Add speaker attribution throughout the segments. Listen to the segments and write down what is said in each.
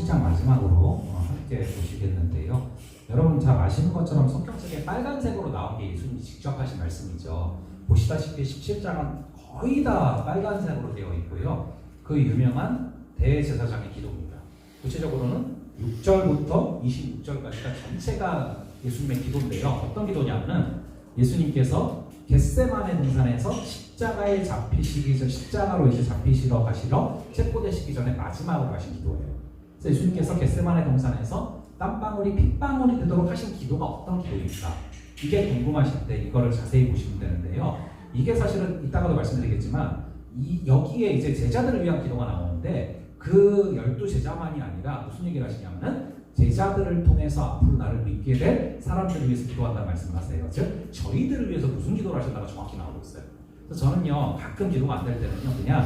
Speaker 1: 17장 마지막으로 함께 보시겠는데요. 여러분 잘 아시는 것처럼 성경책에 빨간색으로 나온 게 예수님이 직접 하신 말씀이죠. 보시다시피 17장은 거의 다 빨간색으로 되어 있고요. 그 유명한 대제사장의 기도입니다. 구체적으로는 6절부터 26절까지가 전체가 예수님의 기도인데요. 어떤 기도냐면 예수님께서 겟세마네 동산에서 십자가로 이제 잡히시러 가시러 체포되시기 전에 마지막으로 하신 기도예요. 그래서 예수님께서 겟세마네 동산에서 땀방울이 핏방울이 되도록 하신 기도가 어떤 기도입니까? 이게 궁금하실 때 이거를 자세히 보시면 되는데요. 이게 사실은 이따가도 말씀드리겠지만 여기에 이제 제자들을 위한 기도가 나오는데 그 12제자만이 아니라 무슨 얘기를 하시냐면은 제자들을 통해서 앞으로 나를 믿게 될 사람들을 위해서 기도한다는 말씀을 하세요. 즉 저희들을 위해서 무슨 기도를 하셨다가 정확히 나오고 있어요. 그래서 저는요 가끔 기도가 안 될 때는요 그냥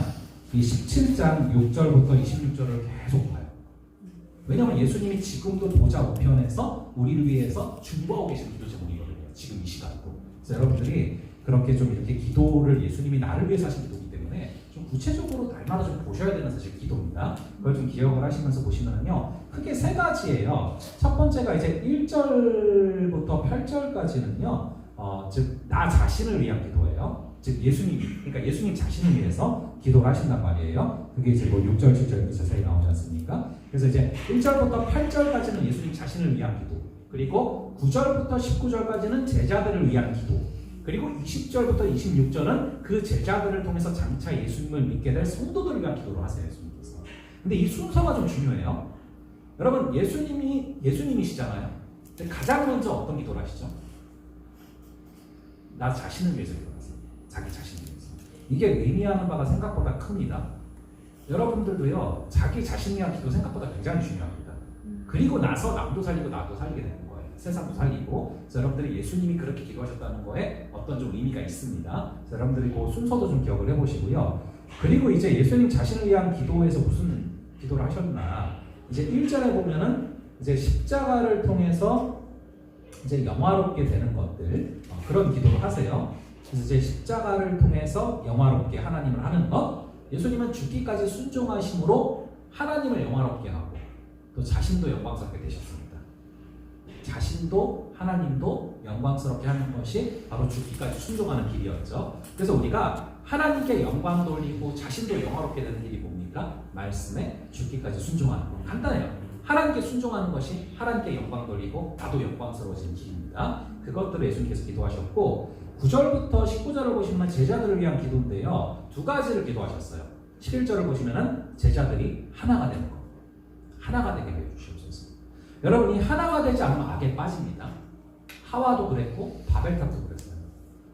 Speaker 1: 이 17장 6절부터 26절을 계속 봐요. 왜냐하면 예수님이 지금도 보좌 우편에서 우리를 위해서 중보하고 계신 기도 제목이거든요. 지금 이 시간도. 그래서 여러분들이 그렇게 좀 이렇게 기도를 예수님이 나를 위해서 하신 기도이기 때문에 좀 구체적으로 날마다 좀 보셔야 되는 사실 기도입니다. 그걸 좀 기억을 하시면서 보시면요 크게 세 가지예요. 첫 번째가 이제 1절부터 8절까지는요 즉 나 자신을 위한 기도예요. 즉 그러니까 예수님 자신을 위해서 기도를 하신단 말이에요. 그게 이제 뭐 6절, 7절 자세히 나오지 않습니까? 그래서 이제 1절부터 8절까지는 예수님 자신을 위한 기도, 그리고 9절부터 19절까지는 제자들을 위한 기도, 그리고 20절부터 26절은 그 제자들을 통해서 장차 예수님을 믿게 될 성도들을 위한 기도를 하세요, 예수님께서. 근데 이 순서가 좀 중요해요. 여러분, 예수님이시잖아요. 근데 가장 먼저 어떤 기도를 하시죠? 나 자신을 위해서 기도하세요. 자기 자신을 위해서. 이게 의미하는 바가 생각보다 큽니다. 여러분들도요, 자기 자신을 위한 기도 생각보다 굉장히 중요합니다. 그리고 나서 남도 살리고 나도 살리게 되는 거예요. 세상도 살리고. 그래서 여러분들이 예수님이 그렇게 기도하셨다는 거에 어떤 좀 의미가 있습니다. 그래서 여러분들이 그 순서도 좀 기억을 해보시고요. 그리고 이제 예수님 자신을 위한 기도에서 무슨 기도를 하셨나? 이제 1절에 보면은 이제 십자가를 통해서 이제 영화롭게 되는 것들, 그런 기도를 하세요. 그래서 이제 십자가를 통해서 영화롭게 하나님을 하는 것, 예수님은 죽기까지 순종하심으로 하나님을 영화롭게 하고 또 자신도 영광스럽게 되셨습니다. 자신도 하나님도 영광스럽게 하는 것이 바로 죽기까지 순종하는 길이었죠. 그래서 우리가 하나님께 영광 돌리고 자신도 영화롭게 되는 길이 뭡니까? 말씀에 죽기까지 순종하는 거. 간단해요. 하나님께 순종하는 것이 하나님께 영광 돌리고 나도 영광스러워지는 길입니다. 그것들을 예수님께서 기도하셨고 9절부터 19절을 보시면 제자들을 위한 기도인데요. 두 가지를 기도하셨어요. 11절을 보시면 제자들이 하나가 되는 것. 하나가 되게 해주시옵소서. 여러분이 하나가 되지 않으면 악에 빠집니다. 하와도 그랬고 바벨탑도 그랬어요.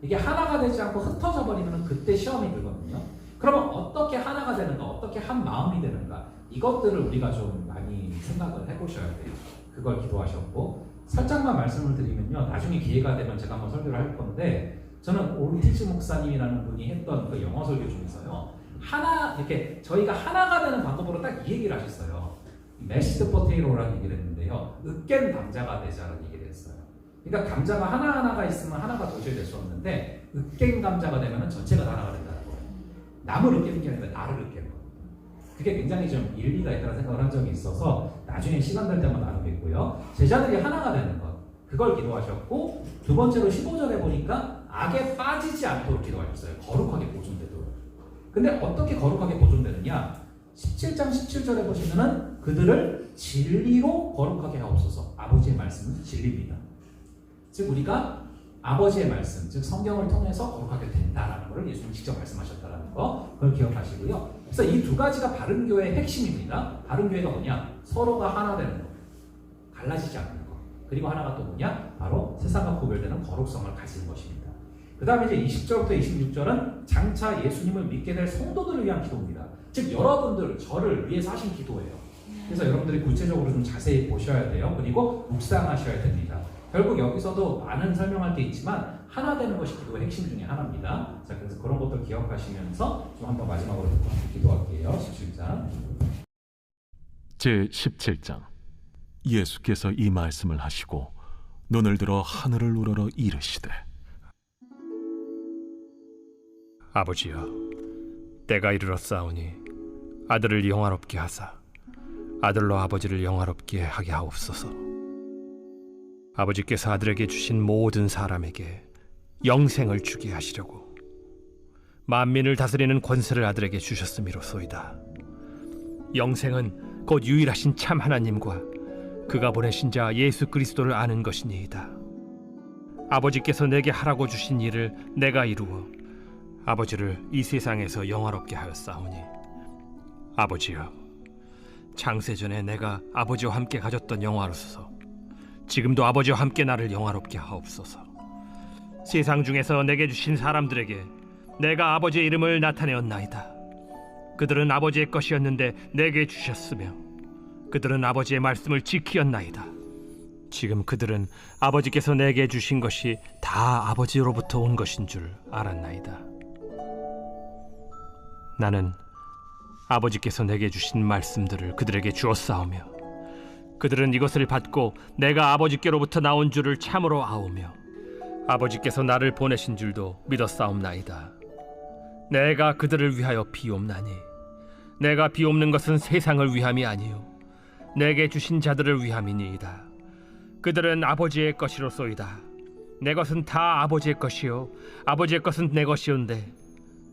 Speaker 1: 이게 하나가 되지 않고 흩어져 버리면 그때 시험이 들거든요. 그러면 어떻게 하나가 되는가, 어떻게 한 마음이 되는가, 이것들을 우리가 좀 많이 생각을 해보셔야 돼요. 그걸 기도하셨고, 살짝만 말씀을 드리면요, 나중에 기회가 되면 제가 한번 설교를 할 건데, 저는 올티즈 목사님이라는 분이 했던 그 영어 설교 중에서요, 이렇게 저희가 하나가 되는 방법으로 딱 이 얘기를 하셨어요. 메시드 포테이로라는 얘기를 했는데요, 으깬 감자가 되자라는 얘기를 했어요. 그러니까 감자가 하나하나가 있으면 하나가 도저히 될 수 없는데, 으깬 감자가 되면 전체가 다 하나가 된다는 거예요. 남을 으깨는 게 아니라 나를 으깨는 거예요. 그게 굉장히 좀 일리가 있다는 생각을 한 적이 있어서 나중에 시간 될 때만 나누겠고요. 제자들이 하나가 되는 것, 그걸 기도하셨고, 두 번째로 15절에 보니까 악에 빠지지 않도록 기도하셨어요. 거룩하게 보존되도록. 근데 어떻게 거룩하게 보존되느냐? 17장 17절에 보시면은 그들을 진리로 거룩하게 하옵소서. 아버지의 말씀은 진리입니다. 즉 우리가 아버지의 말씀, 즉 성경을 통해서 거룩하게 된다라는 것을 예수님 직접 말씀하셨다라는 거, 그걸 기억하시고요. 그래서 이 두 가지가 바른 교회의 핵심입니다. 바른 교회가 뭐냐? 서로가 하나 되는 것, 갈라지지 않는 것. 그리고 하나가 또 뭐냐? 바로 세상과 구별되는 거룩성을 가지는 것입니다. 그 다음에 이제 20절부터 26절은 장차 예수님을 믿게 될 성도들을 위한 기도입니다. 즉 여러분들, 저를 위해서 하신 기도예요. 그래서 여러분들이 구체적으로 좀 자세히 보셔야 돼요. 그리고 묵상하셔야 됩니다. 결국 여기서도 많은 설명할 게 있지만 하나 되는 것이 기도의 핵심 중에 하나입니다. 자, 그래서 그런 것들 기억하시면서 좀 한번 마지막으로 듣고 함께 기도할게요. 17장.
Speaker 2: 제17장. 예수께서 이 말씀을 하시고 눈을 들어 하늘을 우러러 이르시되
Speaker 3: 아버지여, 때가 이르렀사오니 아들을 영화롭게 하사 아들로 아버지를 영화롭게 하게 하옵소서. 아버지께서 아들에게 주신 모든 사람에게 영생을 주게 하시려고 만민을 다스리는 권세를 아들에게 주셨음이로소이다. 영생은 곧 유일하신 참 하나님과 그가 보내신 자 예수 그리스도를 아는 것이니이다. 아버지께서 내게 하라고 주신 일을 내가 이루어 아버지를 이 세상에서 영화롭게 하였사오니, 아버지여, 창세전에 내가 아버지와 함께 가졌던 영화로서 지금도 아버지와 함께 나를 영화롭게 하옵소서. 세상 중에서 내게 주신 사람들에게 내가 아버지의 이름을 나타내었나이다. 그들은 아버지의 것이었는데 내게 주셨으며 그들은 아버지의 말씀을 지키었나이다. 지금 그들은 아버지께서 내게 주신 것이 다 아버지로부터 온 것인 줄 알았나이다. 나는 아버지께서 내게 주신 말씀들을 그들에게 주었사오며 그들은 이것을 받고 내가 아버지께로부터 나온 줄을 참으로 아오며 아버지께서 나를 보내신 줄도 믿었사옵나이다. 내가 그들을 위하여 비옵나니 내가 비옵는 것은 세상을 위함이 아니요 내게 주신 자들을 위함이니이다. 그들은 아버지의 것이로소이다. 내 것은 다 아버지의 것이요 아버지의 것은 내 것이온데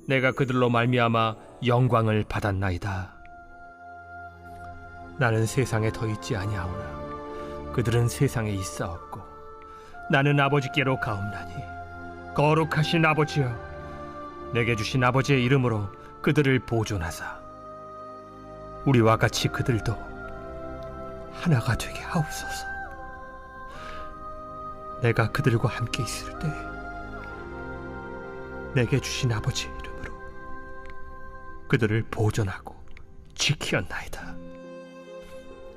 Speaker 3: 내가 그들로 말미암아 영광을 받았나이다. 나는 세상에 더 있지 아니하오나 그들은 세상에 있사옵고 나는 아버지께로 가옵나니, 거룩하신 아버지여, 내게 주신 아버지의 이름으로 그들을 보존하사 우리와 같이 그들도 하나가 되게 하옵소서. 내가 그들과 함께 있을 때 내게 주신 아버지의 이름으로 그들을 보존하고 지키었나이다.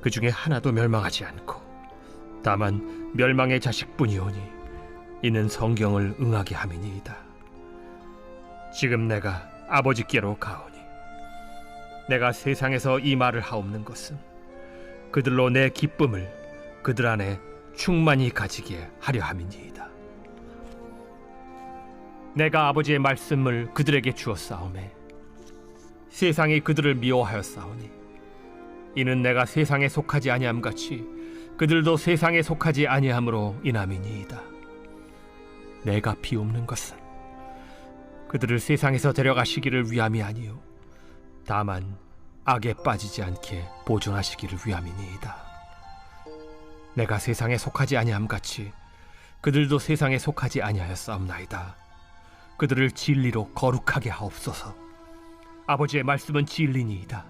Speaker 3: 그 중에 하나도 멸망하지 않고 다만 멸망의 자식뿐이오니 이는 성경을 응하게 함이니이다. 지금 내가 아버지께로 가오니 내가 세상에서 이 말을 하옵는 것은 그들로 내 기쁨을 그들 안에 충만히 가지게 하려 함이니이다. 내가 아버지의 말씀을 그들에게 주었사오매 세상이 그들을 미워하였사오니 이는 내가 세상에 속하지 아니함 같이 그들도 세상에 속하지 아니함으로 인함이니이다. 내가 비옵는 것은 그들을 세상에서 데려가시기를 위함이 아니요 다만 악에 빠지지 않게 보존하시기를 위함이니이다. 내가 세상에 속하지 아니함 같이 그들도 세상에 속하지 아니하였사옵나이다. 그들을 진리로 거룩하게 하옵소서. 아버지의 말씀은 진리니이다.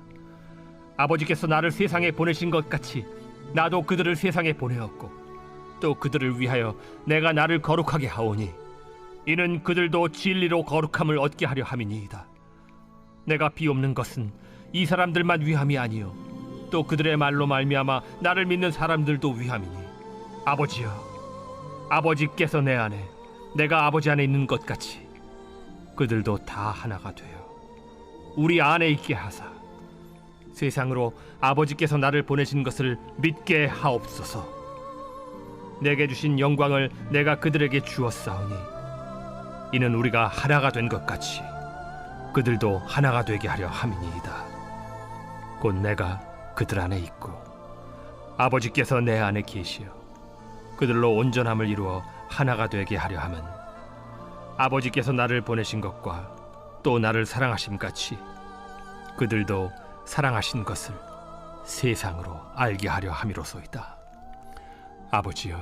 Speaker 3: 아버지께서 나를 세상에 보내신 것 같이 나도 그들을 세상에 보내었고 또 그들을 위하여 내가 나를 거룩하게 하오니 이는 그들도 진리로 거룩함을 얻게 하려 함이니이다. 내가 비옵는 것은 이 사람들만 위함이 아니요 또 그들의 말로 말미암아 나를 믿는 사람들도 위함이니, 아버지여, 아버지께서 내 안에 내가 아버지 안에 있는 것 같이 그들도 다 하나가 되어 우리 안에 있게 하사 세상으로 아버지께서 나를 보내신 것을 믿게 하옵소서. 내게 주신 영광을 내가 그들에게 주었사오니 이는 우리가 하나가 된 것 같이 그들도 하나가 되게 하려 함이니이다. 곧 내가 그들 안에 있고 아버지께서 내 안에 계시어 그들로 온전함을 이루어 하나가 되게 하려 함은 아버지께서 나를 보내신 것과 또 나를 사랑하심 같이 그들도 사랑하신 것을 세상으로 알게 하려 함이로소이다. 아버지여,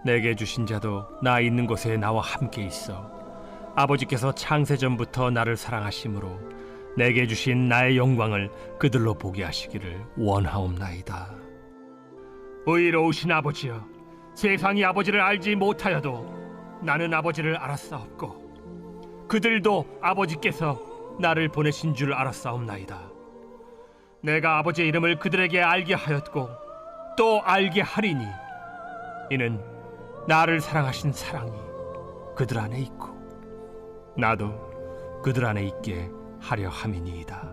Speaker 3: 내게 주신 자도 나 있는 곳에 나와 함께 있어 아버지께서 창세전부터 나를 사랑하심으로 내게 주신 나의 영광을 그들로 보게 하시기를 원하옵나이다. 의로우신 아버지여, 세상이 아버지를 알지 못하여도 나는 아버지를 알았사옵고 그들도 아버지께서 나를 보내신 줄 알았사옵나이다. 내가 아버지의 이름을 그들에게 알게 하였고 또 알게 하리니 이는 나를 사랑하신 사랑이 그들 안에 있고 나도 그들 안에 있게 하려 함이니이다.